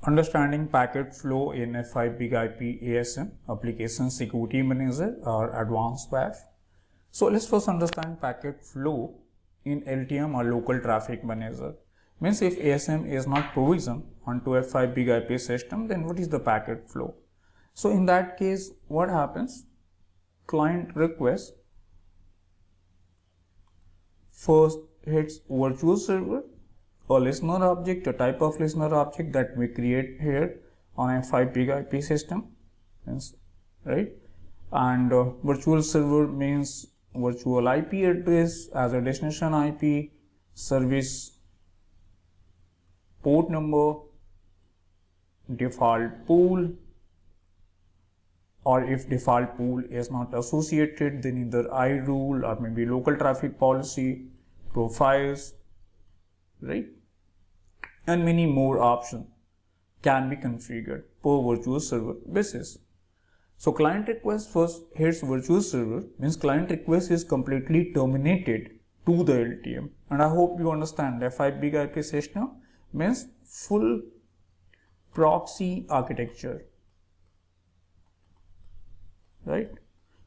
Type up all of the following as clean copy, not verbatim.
Understanding packet flow in F5 Big IP ASM, Application Security Manager or Advanced WAF. So let's first understand packet flow in LTM or Local Traffic Manager. Means if ASM is not provisioned onto F5 Big IP system, then what is the packet flow? So in that case, what happens? Client request first hits virtual server, a listener object, a type of listener object that we create here on F5 Big IP system, right? And virtual server means virtual IP address as a destination IP, service port number, default pool, or if default pool is not associated, then either iRule or maybe local traffic policy, profiles, right? And many more options can be configured per virtual server basis. So client request first hits virtual server, means client request is completely terminated to the LTM. And I hope you understand F5 Big IP system means full proxy architecture, right?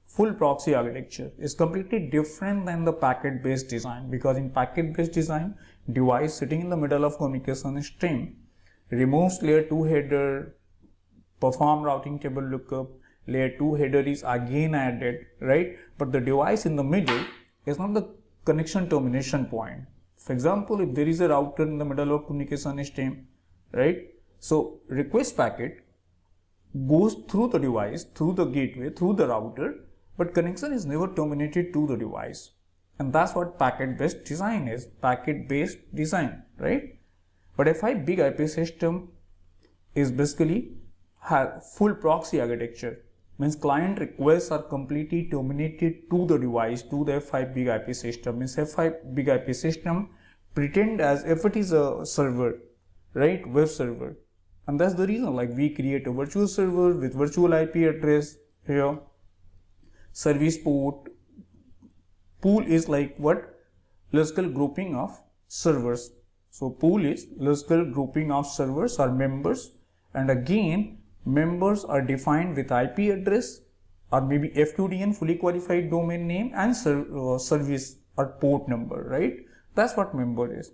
Full proxy architecture is completely different than the packet based design, because in packet based design, device sitting in the middle of communication stream removes layer 2 header, perform routing table lookup, layer 2 header is again added, right? But the device in the middle is not the connection termination point. For example, if there is a router in the middle of communication stream, right? So request packet goes through the device, through the gateway, through the router, but connection is never terminated to the device. And that's what packet based design is, packet based design, right? But F5 Big IP system is basically have full proxy architecture, means client requests are completely terminated to the device, to the F5 Big IP system. Means F5 Big IP system pretend as if it is a server, right? Web server. And that's the reason, like, we create a virtual server with virtual IP address here, service port. Pool is like what? Logical grouping of servers. So pool is logical grouping of servers or members, and again members are defined with IP address or maybe FQDN, fully qualified domain name, and service or port number, right? That's what member is.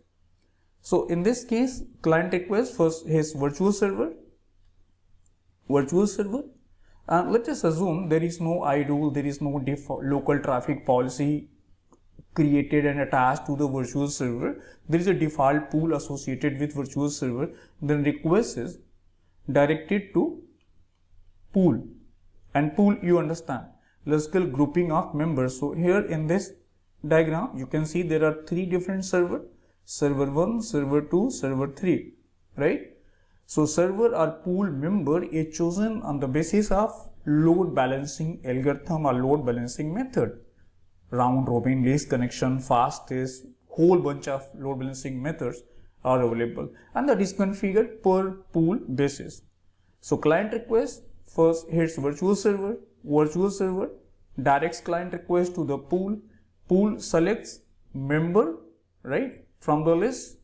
So in this case, client request first his virtual server, and let us assume there is no iRule, there is no local traffic policy created and attached to the virtual server. There is a default pool associated with virtual server. Then request is directed to pool, and pool, you understand, logical grouping of members. So here in this diagram you can see there are three different servers: server 1, server 2, server 3, right? So server or pool member is chosen on the basis of load balancing algorithm or load balancing method. Round robin, least connection, fastest, whole bunch of load balancing methods are available, and that is configured per pool basis. So client request first hits virtual server directs client request to the pool, pool selects member, right, from the list,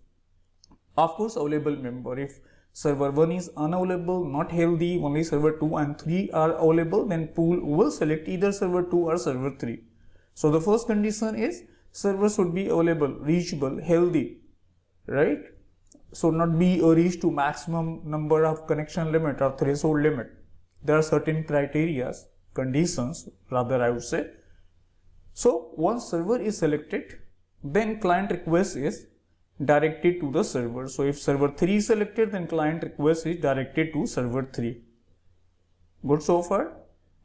of course available member. If server 1 is unavailable, not healthy, only server 2 and 3 are available, then pool will select either server 2 or server 3. So the first condition is server should be available, reachable, healthy, right? So not be reached to maximum number of connection limit or threshold limit. There are certain criteria, conditions rather I would say. So once server is selected, then client request is directed to the server. So if server 3 is selected, then client request is directed to server 3. Good so far?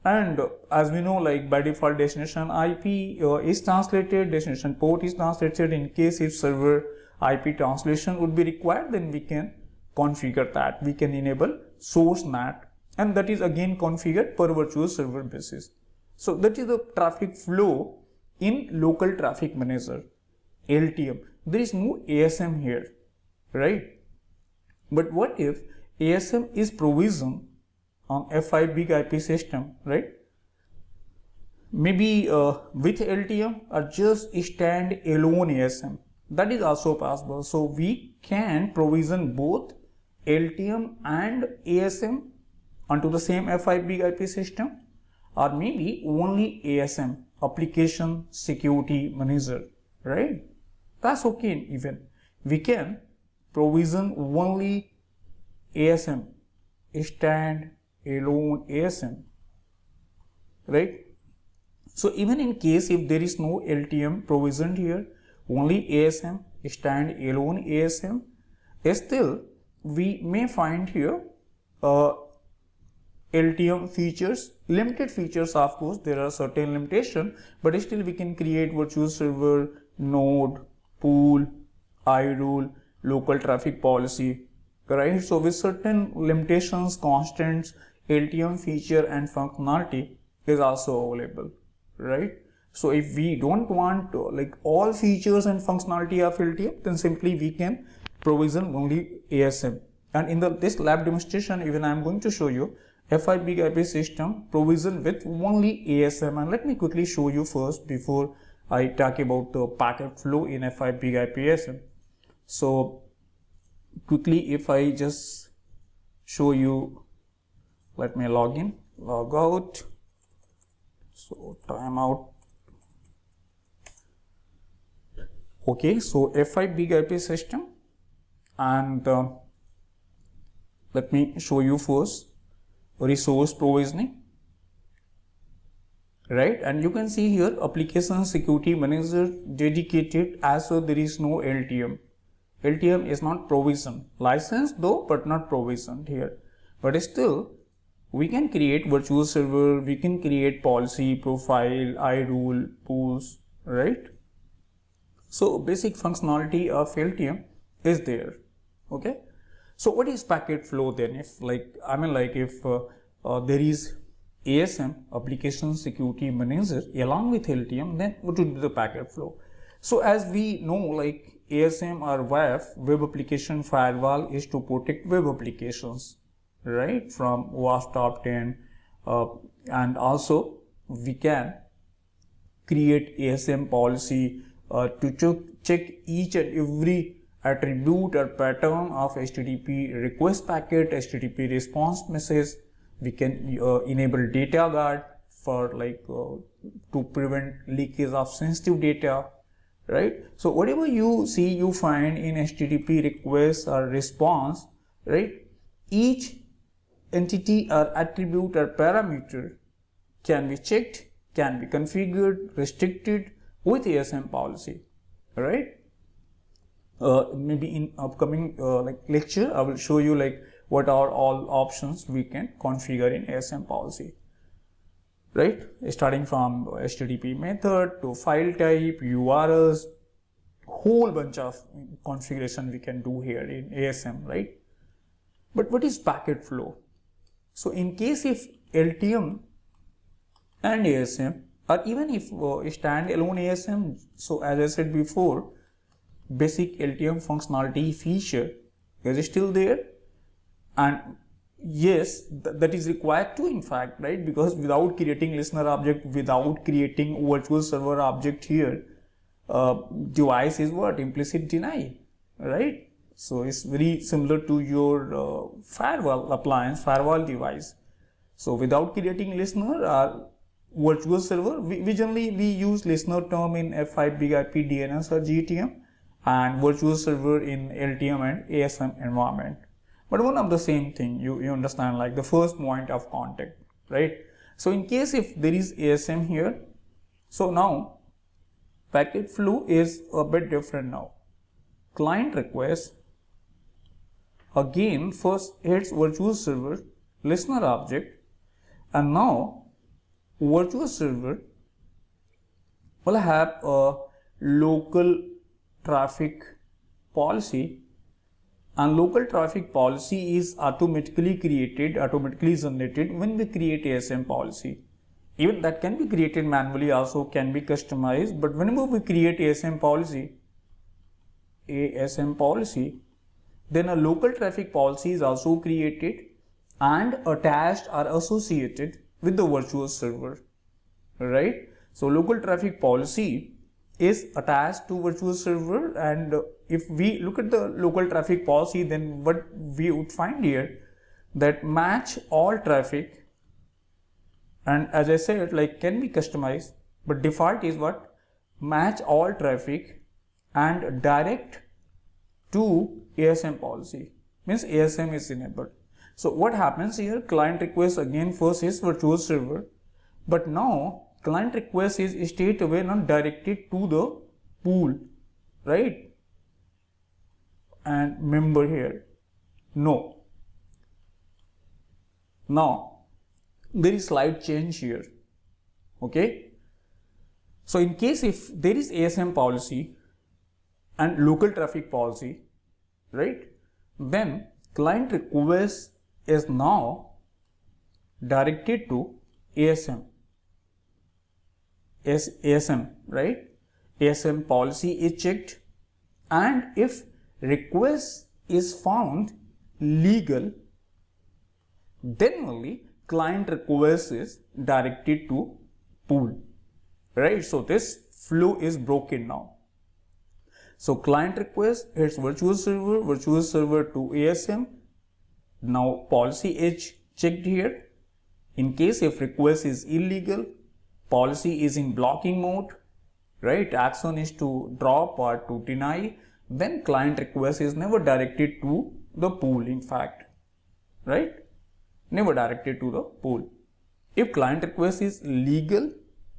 And as we know, like by default destination IP is translated, destination port is translated. In case if server IP translation would be required, then we can configure that. We can enable source NAT, and that is again configured per virtual server basis. So that is the traffic flow in local traffic manager, LTM. There is no ASM here, right? But what if ASM is provisioned on F5 Big IP system, right? Maybe with LTM or just stand alone ASM. That is also possible. So we can provision both LTM and ASM onto the same F5 big IP system, or maybe only ASM, application security manager, right? That's okay. Even we can provision only ASM, stand alone ASM, right? So even in case if there is no LTM provisioned here, only ASM, stand alone ASM, still we may find here LTM features, limited features. Of course, there are certain limitations, but still we can create virtual server, node, pool, iRule, local traffic policy, right? So with certain limitations, constants, LTM feature and functionality is also available, right? So if we don't want like all features and functionality of LTM, then simply we can provision only ASM. And in this lab demonstration, even I am going to show you F5 big IP system provision with only ASM. And let me quickly show you first before I talk about the packet flow in F5 big IP ASM. So quickly, if I just show you, let me log in, log out. So timeout. Okay, so F5 big IP system, and let me show you first resource provisioning, right? And you can see here application security manager dedicated, as so there is no LTM. LTM is not provisioned, licensed though, but not provisioned here. But still, we can create virtual server, we can create policy, profile, iRule, pools, right? So basic functionality of LTM is there. Okay. So what is packet flow then? If like, I mean like if there is ASM, application security manager, along with LTM, then what would be the packet flow? So as we know, like ASM or WAF, web application firewall, is to protect web applications, right, from WAF top 10, and also we can create ASM policy to check each and every attribute or pattern of HTTP request packet, HTTP response message. We can enable data guard for like to prevent leakage of sensitive data, right? So whatever you see, you find in HTTP request or response, right, each entity or attribute or parameter can be checked, can be configured, restricted with ASM policy, right? Maybe in upcoming like lecture, I will show you like what are all options we can configure in ASM policy, right? Starting from HTTP method to file type, URLs, whole bunch of configuration we can do here in ASM, right? But what is packet flow? So in case if LTM and ASM, or even if standalone ASM, so as I said before, basic LTM functionality feature is still there, and yes, that is required too, in fact, right? Because without creating listener object, without creating virtual server object here, device is what? Implicit deny, right? So it's very similar to your firewall appliance, firewall device. So without creating listener or virtual server, we generally use listener term in F5 big IP DNS or GTM, and virtual server in LTM and ASM environment. But one of the same thing, you understand, like the first point of contact, right? So in case if there is ASM here, so now packet flow is a bit different now. Client request, again first hits virtual server, listener object, and now virtual server will have a local traffic policy, and local traffic policy is automatically created, automatically generated when we create ASM policy. Even that can be created manually, also can be customized, but whenever we create ASM policy, then a local traffic policy is also created and attached or associated with the virtual server, right? So local traffic policy is attached to virtual server, and if we look at the local traffic policy, then what we would find here, that match all traffic, and as I said, like can be customized, but default is what, match all traffic and direct to ASM policy, means ASM is enabled. So what happens here, client request again first is virtual server, but now client request is straight away not directed to the pool, right, and member here, no. Now there is slight change here, okay. So in case if there is ASM policy and local traffic policy, right, then client request is now directed to ASM. ASM, right? ASM policy is checked, and if request is found legal, then only client request is directed to pool, right? So this flow is broken now. So client request hits virtual server to ASM. Now policy is checked here. In case if request is illegal, policy is in blocking mode, right? Action is to drop or to deny. Then client request is never directed to the pool, in fact, right? Never directed to the pool. If client request is legal,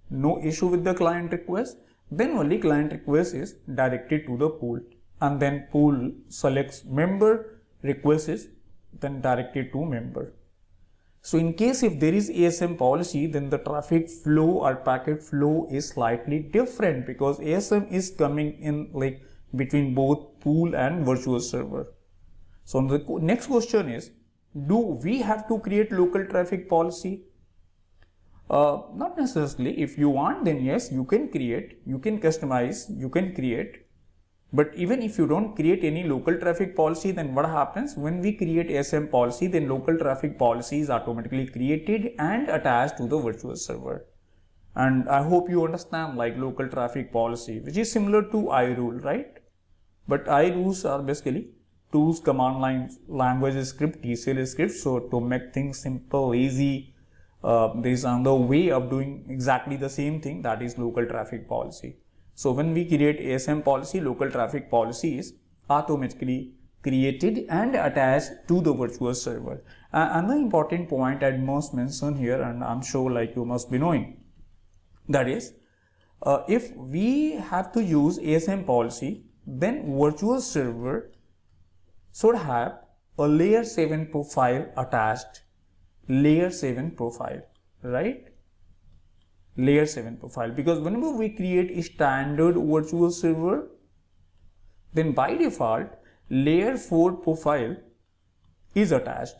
no issue with the client request, then only client request is directed to the pool, and then pool selects member, request is then directed to member. So in case if there is ASM policy, then the traffic flow or packet flow is slightly different, because ASM is coming in like between both pool and virtual server. So the next question is, do we have to create local traffic policy? Not necessarily. If you want, then yes, you can create, you can customize, you can create. But even if you don't create any local traffic policy, then what happens when we create ASM policy, then local traffic policy is automatically created and attached to the virtual server. And I hope you understand like local traffic policy, which is similar to iRule, right? But iRules are basically tools, command line, language script, TCL script. So to make things simple, easy, there is another way of doing exactly the same thing, that is local traffic policy. So when we create ASM policy, local traffic policy is automatically created and attached to the virtual server. Another important point I must mention here, and I'm sure like you must be knowing, that is, if we have to use ASM policy, then virtual server should have a layer 7 profile attached. Layer 7 profile, right? Layer 7 profile, because whenever we create a standard virtual server, then by default layer 4 profile is attached.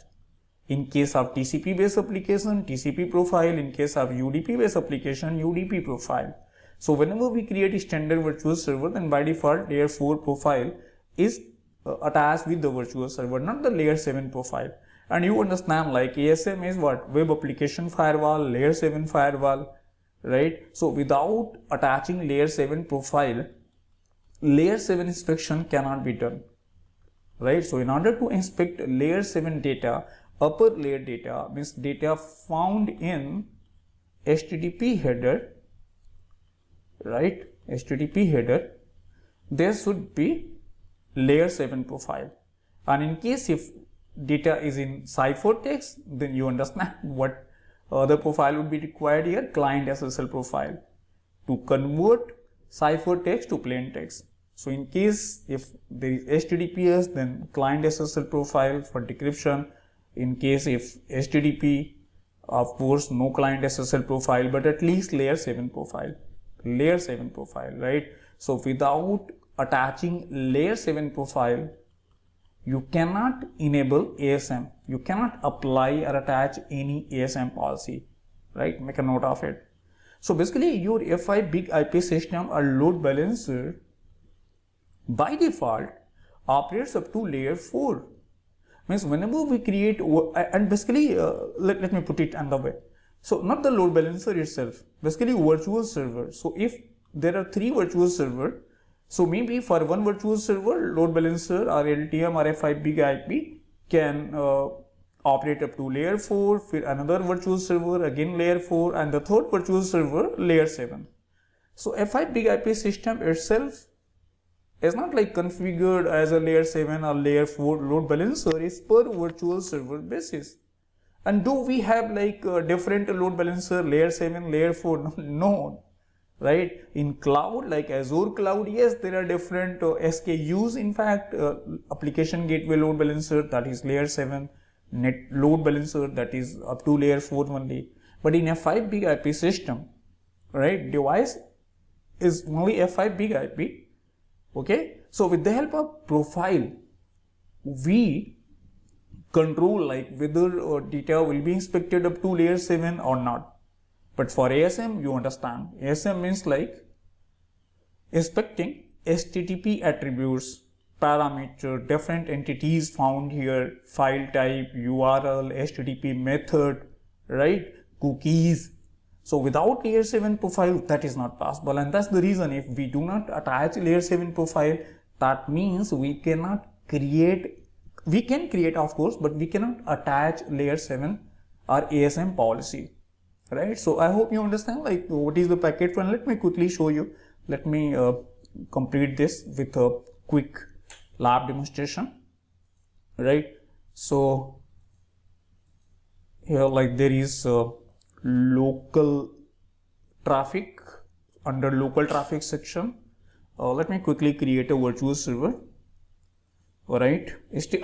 In case of TCP based application, TCP profile. In case of UDP based application, UDP profile. So whenever we create a standard virtual server, then by default layer 4 profile is attached with the virtual server, not the layer 7 profile. And you understand like ASM is what? Web application firewall, layer 7 firewall, right? So without attaching layer 7 profile, layer 7 inspection cannot be done, right? So in order to inspect layer 7 data, upper layer data means data found in HTTP header, right? HTTP header, there should be layer 7 profile. And in case if data is in ciphertext, then you understand what the profile would be required here, client SSL profile, to convert ciphertext to plain text. So in case if there is HTTPS, then client SSL profile for decryption. In case if HTTP, of course no client SSL profile, but at least layer 7 profile, layer 7 profile, right? So without attaching layer 7 profile, you cannot enable ASM. You cannot apply or attach any ASM policy, right? Make a note of it. So basically your F5 big IP system or load balancer by default operates up to layer 4. Means whenever we create, and basically let me put it another way. So not the load balancer itself, basically virtual server. So if there are 3 virtual server. So maybe for one virtual server, load balancer or LTM or F5 big IP can operate up to layer 4, another virtual server again layer 4, and the third virtual server layer 7. So F5 big IP system itself is not like configured as a layer 7 or layer 4 load balancer, is per virtual server basis. And do we have like different load balancer layer 7, layer 4? No, right? In cloud like Azure cloud, yes, there are different SKUs. In fact, application gateway load balancer, that is layer 7, net load balancer, that is up to layer 4 only. But in F5 big IP system, right, device is only F5 big IP. Okay, so with the help of profile, we control like whether data will be inspected up to layer 7 or not. But for ASM, you understand, ASM means like inspecting HTTP attributes, parameter, different entities found here, file type, URL, HTTP method, right, cookies. So without layer 7 profile, that is not possible, and that's the reason if we do not attach layer 7 profile, that means we cannot create, we can create of course, but we cannot attach layer 7 or ASM policy, right? So I hope you understand like what is the packet run. Let me quickly show you. Let me complete this with a quick lab demonstration, right? So here like there is local traffic. Under local traffic section, let me quickly create a virtual server. Alright,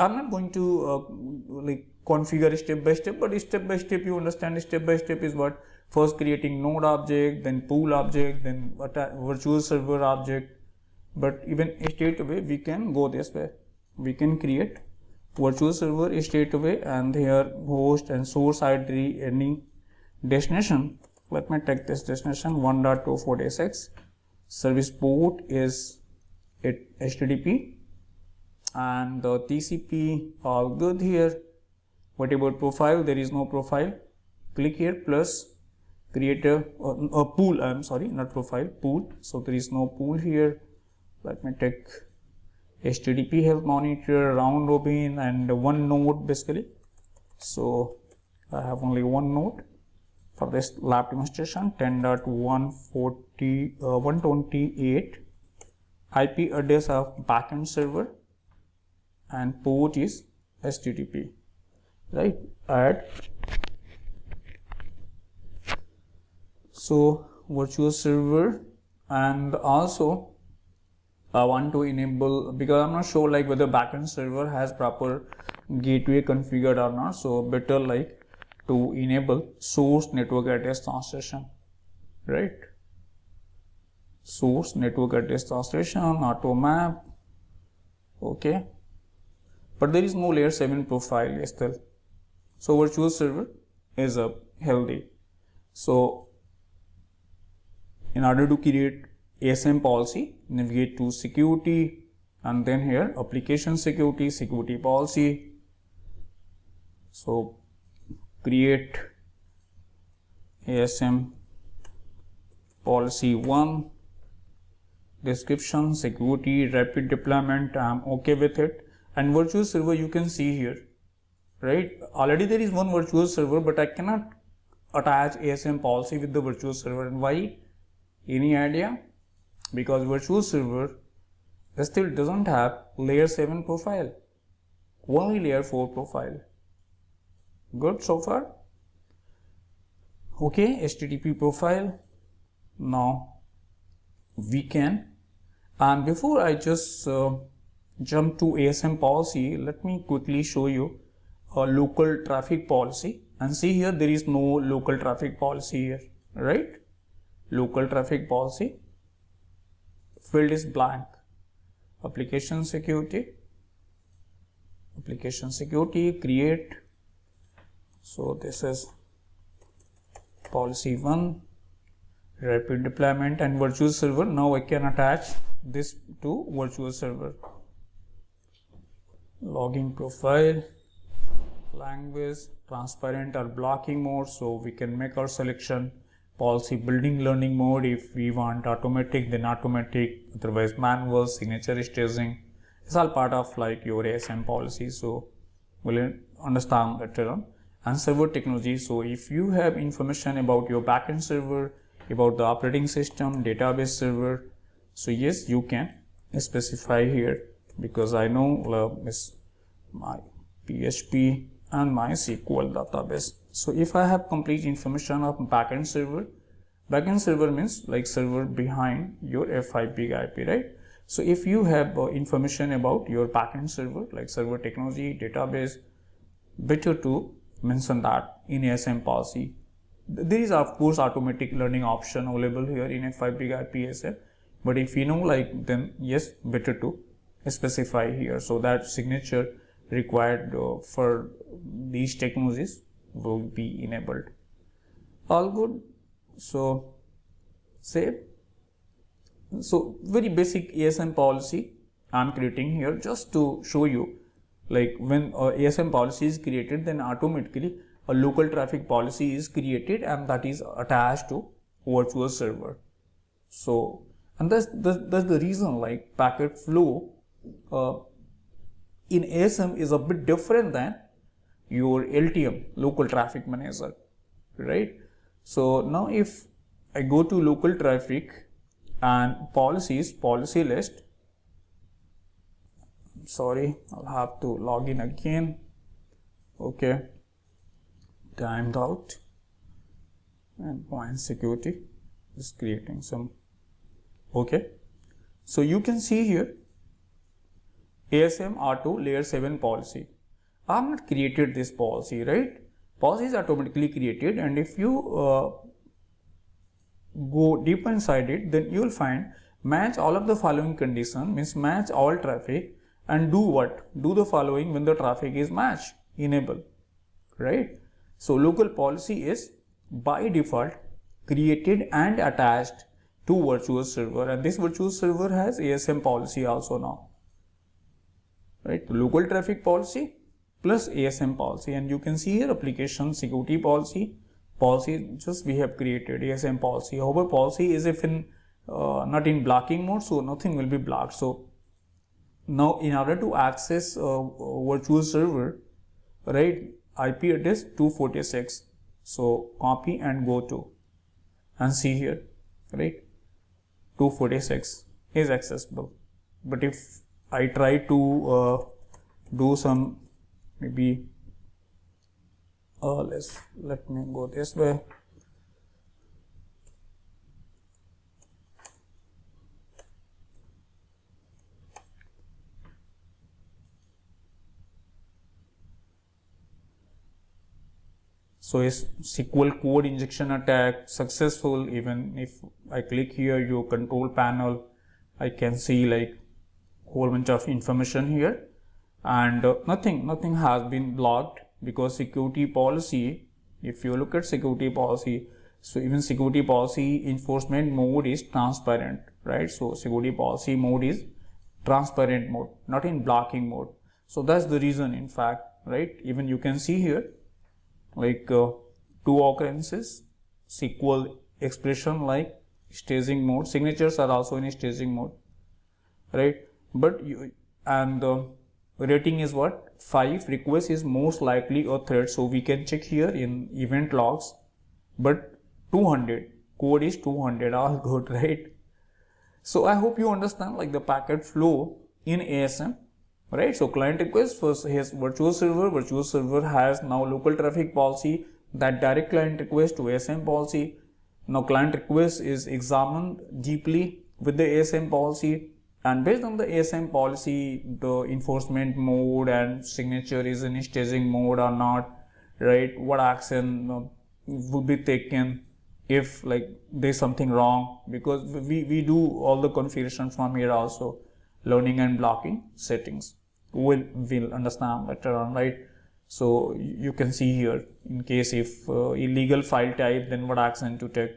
I'm not going to like configure step by step, but step by step you understand. Step by step is what? First creating node object, then pool object, then virtual server object. But even straight away we can go this way. We can create virtual server straight away, and here host and source ID, any destination. Let me take this destination 1.24.6. Service port is HTTP, and the TCP all good here. What about profile? There is no profile. Click here plus create a pool. I'm sorry, not profile, pool. So there is no pool here. Let me take HTTP health monitor, round robin, and one node basically. So I have only one node for this lab demonstration. 10.128 IP address of backend server, and port is HTTP, right? Add. So virtual server, and also I want to enable, because I'm not sure like whether backend server has proper gateway configured or not, so better like to enable source network address translation, right? Source network address translation, auto map, okay. But there is no layer 7 profile still. So virtual server is healthy. So in order to create ASM policy, navigate to security, and then here application security, security policy. So create ASM policy 1, description, security, rapid deployment. I'm okay with it. And virtual server you can see here, right? Already there is one virtual server, but I cannot attach ASM policy with the virtual server. And why? Any idea? Because virtual server still doesn't have layer 7 profile, only layer 4 profile. Good so far? Okay, HTTP profile. Now we can, and before I just jump to ASM policy, let me quickly show you a local traffic policy. And see here, there is no local traffic policy here, right? Local traffic policy field is blank. Application security, create. So this is policy 1, rapid deployment, and virtual server. Now I can attach this to virtual server. Logging profile, language, transparent or blocking mode, so we can make our selection. policy building learning mode. If we want automatic, then automatic, otherwise manual, signature staging. It's all part of like your ASM policy. So we'll understand later on. And server technology. So if you have information about your backend server, about the operating system, database server, so yes, you can specify here, because I know my PHP and my SQL database. So if I have complete information of backend server means like server behind your F5 big IP, right? So if you have information about your backend server, like server technology, database, better to mention that in ASM policy. There is of course automatic learning option available here in F5 big IP ASM, but if you know, like, then yes, better to specify here, so that signature required for these technologies will be enabled. All good. So save. So very basic ASM policy I'm creating here just to show you, like when ASM policy is created, then automatically a local traffic policy is created and that is attached to virtual server. So, and that's the reason like packet flow in ASM is a bit different than your LTM, local traffic manager, right? So now if I go to local traffic and policies, policy list, sorry, I'll have to log in again. Okay, timed out. And point security is creating some. Okay, so you can see here ASM R2 layer 7 policy. I have not created this policy, right? Policy is automatically created, and if you go deep inside it, then you will find match all of the following condition, means match all traffic, and do what? Do the following when the traffic is matched, enable, right? So local policy is by default created and attached to virtual server, and this virtual server has ASM policy also now, right? Local traffic policy plus ASM policy, and you can see here application security policy just we have created ASM policy. However, policy is if in not in blocking mode, so nothing will be blocked. So now in order to access virtual server, right, IP address 246, so copy and go to and see here, right, 246 is accessible. But if I try to do some maybe let me go this way. So is SQL code injection attack successful? Even if I click here your control panel, I can see like whole bunch of information here, and nothing has been blocked, because security policy, if you look at security policy, so even security policy enforcement mode is transparent, right? So security policy mode is transparent mode, not in blocking mode. So that's the reason, in fact, right? Even you can see here like two occurrences, SQL expression like staging mode, signatures are also in staging mode, right? But you, and rating is what? 5. Request is most likely a threat, so we can check here in event logs. But 200, code is 200, all good, right? So I hope you understand like the packet flow in ASM, right? So client request first has virtual server has now local traffic policy, that direct client request to ASM policy. Now client request is examined deeply with the ASM policy, and based on the ASM policy, the enforcement mode and signature is in staging mode or not, right? What action will be taken if like there's something wrong, because we do all the configuration from here also, learning and blocking settings. We'll understand later on, right? So you can see here, in case if illegal file type, then what action to take,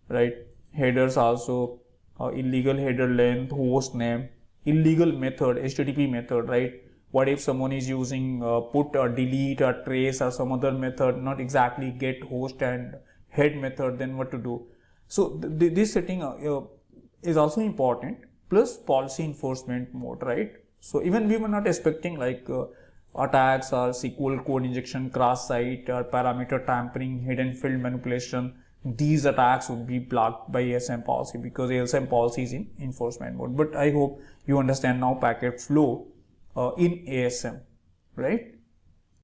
right? Headers also, illegal header length, host name, illegal method, HTTP method, right? What if someone is using put or delete or trace or some other method, not exactly get host and head method, then what to do. So this setting is also important, plus policy enforcement mode, right? So even we were not expecting like attacks or SQL code injection, cross-site or parameter tampering, hidden field manipulation. These attacks would be blocked by ASM policy because ASM policy is in enforcement mode. But I hope you understand now packet flow in ASM, right?